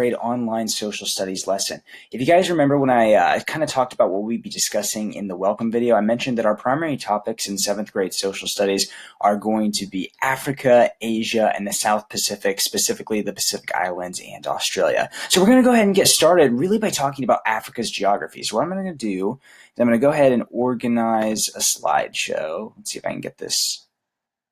grade online social studies lesson. If you guys remember when I kind of talked about what we'd be discussing in the welcome video, I mentioned that our primary topics in 7th grade social studies are going to be Africa, Asia, and the South Pacific, specifically the Pacific Islands and Australia. So we're going to go ahead and get started really by talking about Africa's geography. So what I'm going to do is I'm going to go ahead and organize a slideshow. Let's see if I can get this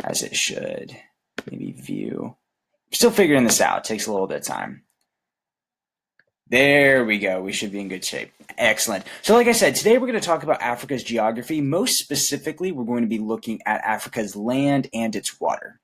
as it should. Maybe view. Still figuring this out. It takes a little bit of time. There we go. We should be in good shape. Excellent. So like I said, today we're going to talk about Africa's geography. Most specifically, we're going to be looking at Africa's land and its water.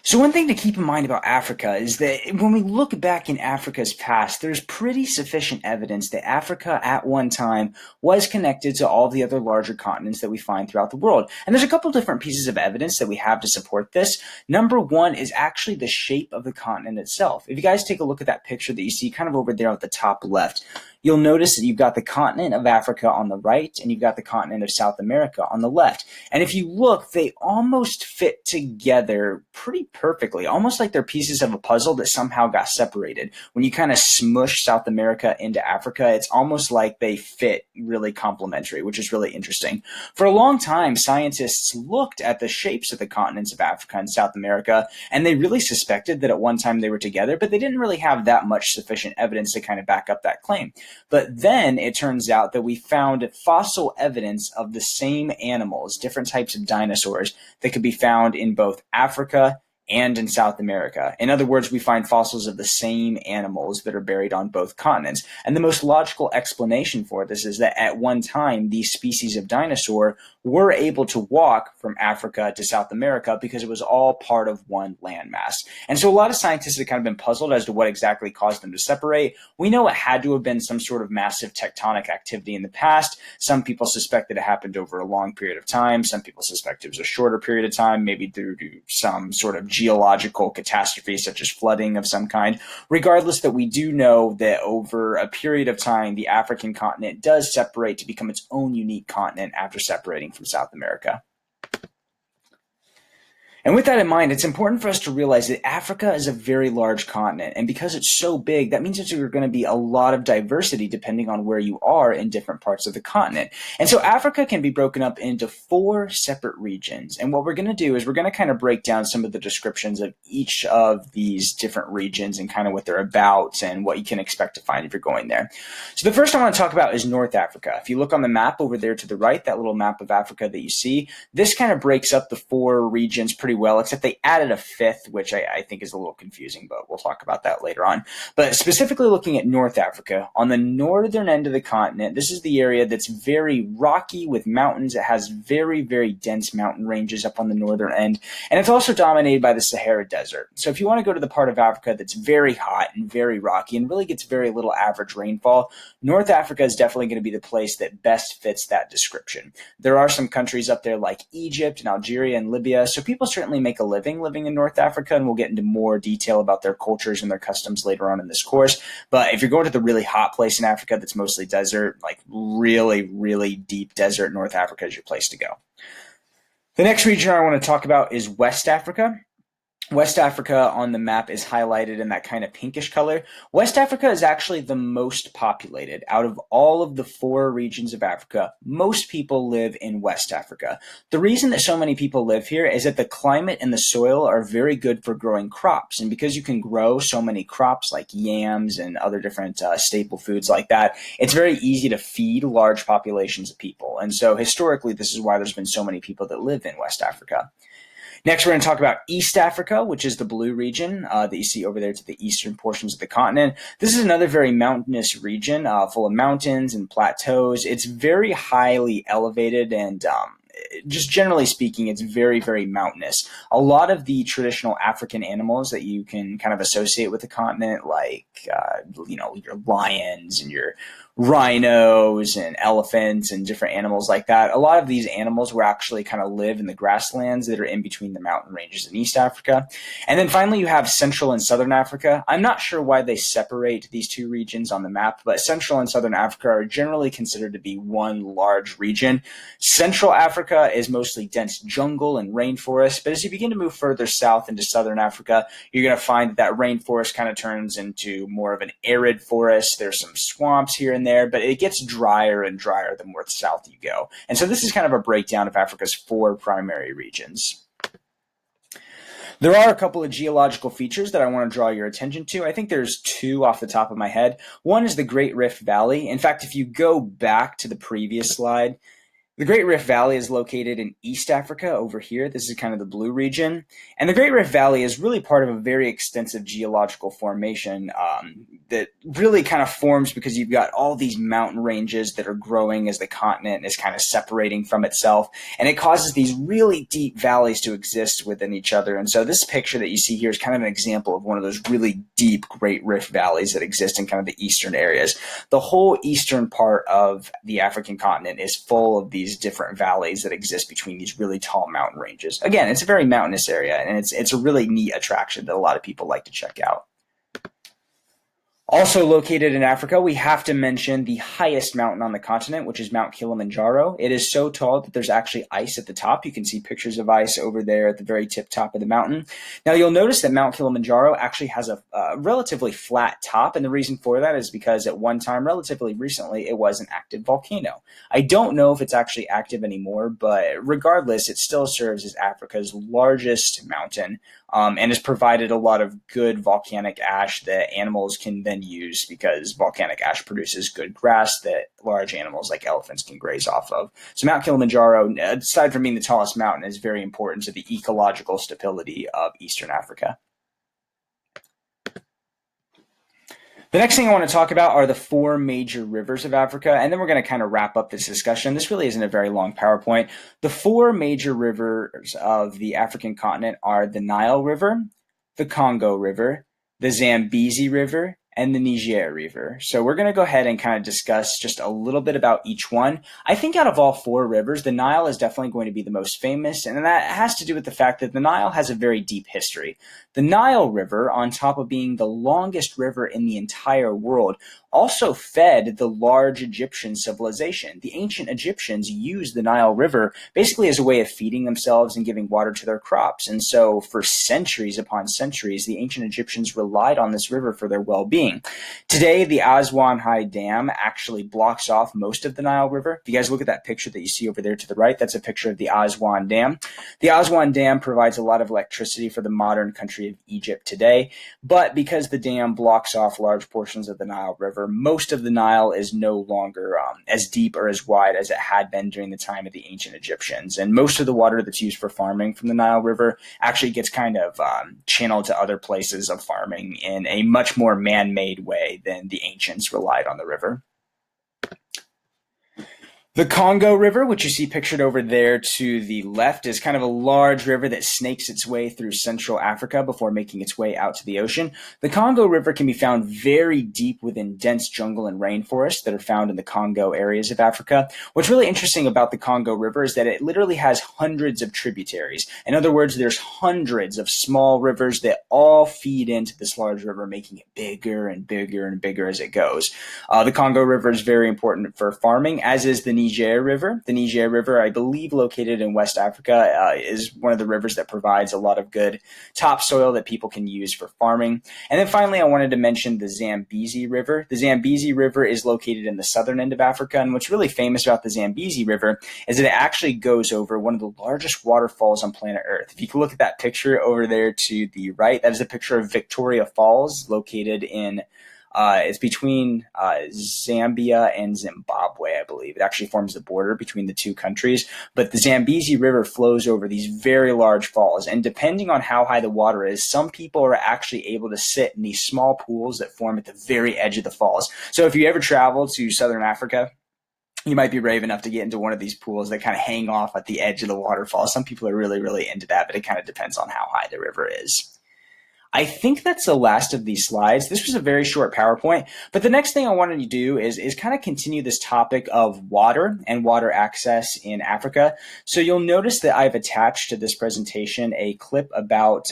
So one thing to keep in mind about Africa is that when we look back in Africa's past, there's pretty sufficient evidence that Africa at one time was connected to all the other larger continents that we find throughout the world. And there's a couple different pieces of evidence that we have to support this. Number one is actually the shape of the continent itself. If you guys take a look at that picture that you see kind of over there at the top left, you'll notice that you've got the continent of Africa on the right, and you've got the continent of South America on the left. And if you look, they almost fit together pretty perfectly, almost like they're pieces of a puzzle that somehow got separated. When you kind of smush South America into Africa, it's almost like they fit really complementary, which is really interesting. For a long time, scientists looked at the shapes of the continents of Africa and South America, and they really suspected that at one time they were together, but they didn't really have that much sufficient evidence to kind of back up that claim. But then it turns out that we found fossil evidence of the same animals, different types of dinosaurs that could be found in both Africa and in South America. In other words, we find fossils of the same animals that are buried on both continents. And the most logical explanation for this is that at one time, these species of dinosaur were able to walk from Africa to South America because it was all part of one landmass. And so a lot of scientists have kind of been puzzled as to what exactly caused them to separate. We know it had to have been some sort of massive tectonic activity in the past. Some people suspect that it happened over a long period of time. Some people suspect it was a shorter period of time, maybe due to some sort of geological catastrophe such as flooding of some kind. Regardless, that we do know that over a period of time, the African continent does separate to become its own unique continent after separating from South America. And with that in mind, it's important for us to realize that Africa is a very large continent. And because it's so big, that means that there's going to be a lot of diversity depending on where you are in different parts of the continent. And so Africa can be broken up into 4 separate regions. And what we're going to do is we're going to kind of break down some of the descriptions of each of these different regions and kind of what they're about and what you can expect to find if you're going there. So the first I want to talk about is North Africa. If you look on the map over there to the right, that little map of Africa that you see, this kind of breaks up the 4 regions pretty well, except they added a 5th, which I think is a little confusing, but we'll talk about that later on. But specifically looking at North Africa, on the northern end of the continent, this is the area that's very rocky with mountains. It has very, very dense mountain ranges up on the northern end, and it's also dominated by the Sahara Desert. So if you want to go to the part of Africa that's very hot and very rocky and really gets very little average rainfall, North Africa is definitely going to be the place that best fits that description. There are some countries up there like Egypt and Algeria and Libya, so people certainly make a living in North Africa, and we'll get into more detail about their cultures and their customs later on in this course. But if you're going to the really hot place in Africa that's mostly desert, like really, really deep desert, North Africa is your place to go. The next region I want to talk about is West Africa. West Africa on the map is highlighted in that kind of pinkish color. West Africa is actually the most populated. Out of all of the 4 regions of Africa, most people live in West Africa. The reason that so many people live here is that the climate and the soil are very good for growing crops. And because you can grow so many crops like yams and other different staple foods like that, it's very easy to feed large populations of people. And so historically, this is why there's been so many people that live in West Africa. Next, we're going to talk about East Africa, which is the blue region that you see over there to the eastern portions of the continent. This is another very mountainous region full of mountains and plateaus. It's very highly elevated and just generally speaking, it's very, very mountainous. A lot of the traditional African animals that you can kind of associate with the continent, like, your lions and your rhinos and elephants and different animals like that. A lot of these animals were actually kind of live in the grasslands that are in between the mountain ranges in East Africa. And then finally, you have Central and Southern Africa. I'm not sure why they separate these two regions on the map, but Central and Southern Africa are generally considered to be one large region. Central Africa is mostly dense jungle and rainforest, but as you begin to move further south into Southern Africa, you're going to find that that rainforest kind of turns into more of an arid forest. There's some swamps here and there, but it gets drier and drier the more south you go. And so this is kind of a breakdown of Africa's four primary regions. There are a couple of geological features that I want to draw your attention to. I think there's two off the top of my head. One is the Great Rift Valley. In fact, if you go back to the previous slide, the Great Rift Valley is located in East Africa over here. This is kind of the blue region. And the Great Rift Valley is really part of a very extensive geological formation that really kind of forms because you've got all these mountain ranges that are growing as the continent is kind of separating from itself. And it causes these really deep valleys to exist within each other. And so this picture that you see here is kind of an example of one of those really deep Great Rift Valleys that exist in kind of the eastern areas. The whole eastern part of the African continent is full of these different valleys that exist between these really tall mountain ranges. Again, it's a very mountainous area, and it's a really neat attraction that a lot of people like to check out. Also located in Africa, we have to mention the highest mountain on the continent, which is Mount Kilimanjaro. It is so tall that there's actually ice at the top. You can see pictures of ice over there at the very tip top of the mountain. Now, you'll notice that Mount Kilimanjaro actually has a relatively flat top, and the reason for that is because at one time, relatively recently, it was an active volcano. I don't know if it's actually active anymore, but regardless, it still serves as Africa's largest mountain. And has provided a lot of good volcanic ash that animals can then use because volcanic ash produces good grass that large animals like elephants can graze off of. So Mount Kilimanjaro, aside from being the tallest mountain, is very important to the ecological stability of Eastern Africa. The next thing I want to talk about are the four major rivers of Africa, and then we're going to kind of wrap up this discussion. This really isn't a very long PowerPoint. The four major rivers of the African continent are the Nile River, the Congo River, the Zambezi River, and the Niger River. So we're going to go ahead and kind of discuss just a little bit about each one. I think out of all four rivers, the Nile is definitely going to be the most famous, and that has to do with the fact that the Nile has a very deep history. The Nile River, on top of being the longest river in the entire world, also fed the large Egyptian civilization. The ancient Egyptians used the Nile River basically as a way of feeding themselves and giving water to their crops. And so for centuries upon centuries, the ancient Egyptians relied on this river for their well-being. Today, the Aswan High Dam actually blocks off most of the Nile River. If you guys look at that picture that you see over there to the right, that's a picture of the Aswan Dam. The Aswan Dam provides a lot of electricity for the modern country of Egypt today, but because the dam blocks off large portions of the Nile River, most of the Nile is no longer as deep or as wide as it had been during the time of the ancient Egyptians. And most of the water that's used for farming from the Nile River actually gets kind of channeled to other places of farming in a much more man-made way than the ancients relied on the river. The Congo River, which you see pictured over there to the left, is kind of a large river that snakes its way through Central Africa before making its way out to the ocean. The Congo River can be found very deep within dense jungle and rainforest that are found in the Congo areas of Africa. What's really interesting about the Congo River is that it literally has hundreds of tributaries. In other words, there's hundreds of small rivers that all feed into this large river, making it bigger and bigger and bigger as it goes. The Congo River is very important for farming, as is the Niger River. The Niger River, I believe located in West Africa, is one of the rivers that provides a lot of good topsoil that people can use for farming. And then finally, I wanted to mention the Zambezi River. The Zambezi River is located in the southern end of Africa, and what's really famous about the Zambezi River is that it actually goes over one of the largest waterfalls on planet Earth. If you can look at that picture over there to the right, that is a picture of Victoria Falls, located in it's between Zambia and Zimbabwe, I believe. It actually forms the border between the two countries. But the Zambezi River flows over these very large falls. And depending on how high the water is, some people are actually able to sit in these small pools that form at the very edge of the falls. So if you ever travel to Southern Africa, you might be brave enough to get into one of these pools that kind of hang off at the edge of the waterfall. Some people are really, really into that, but it kind of depends on how high the river is. I think that's the last of these slides. This was a very short PowerPoint, but the next thing I wanted to do is kind of continue this topic of water and water access in Africa. So you'll notice that I've attached to this presentation a clip about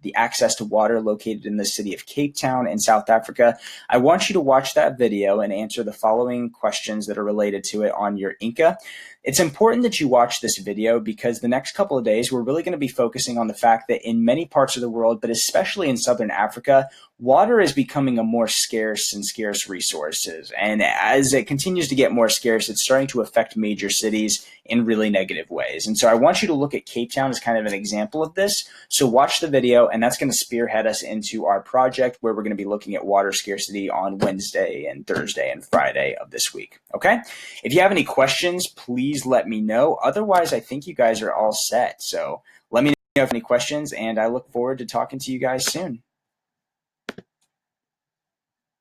the access to water located in the city of Cape Town in South Africa. I want you to watch that video and answer the following questions that are related to it on your Inca. It's important that you watch this video because the next couple of days, we're really going to be focusing on the fact that in many parts of the world, but especially in Southern Africa, water is becoming a more scarce and scarce resources. And as it continues to get more scarce, it's starting to affect major cities in really negative ways. And so I want you to look at Cape Town as kind of an example of this. So watch the video, and that's going to spearhead us into our project where we're going to be looking at water scarcity on Wednesday and Thursday and Friday of this week. Okay? If you have any questions, please let me know. Otherwise, I think you guys are all set. So let me know if you have any questions, and I look forward to talking to you guys soon.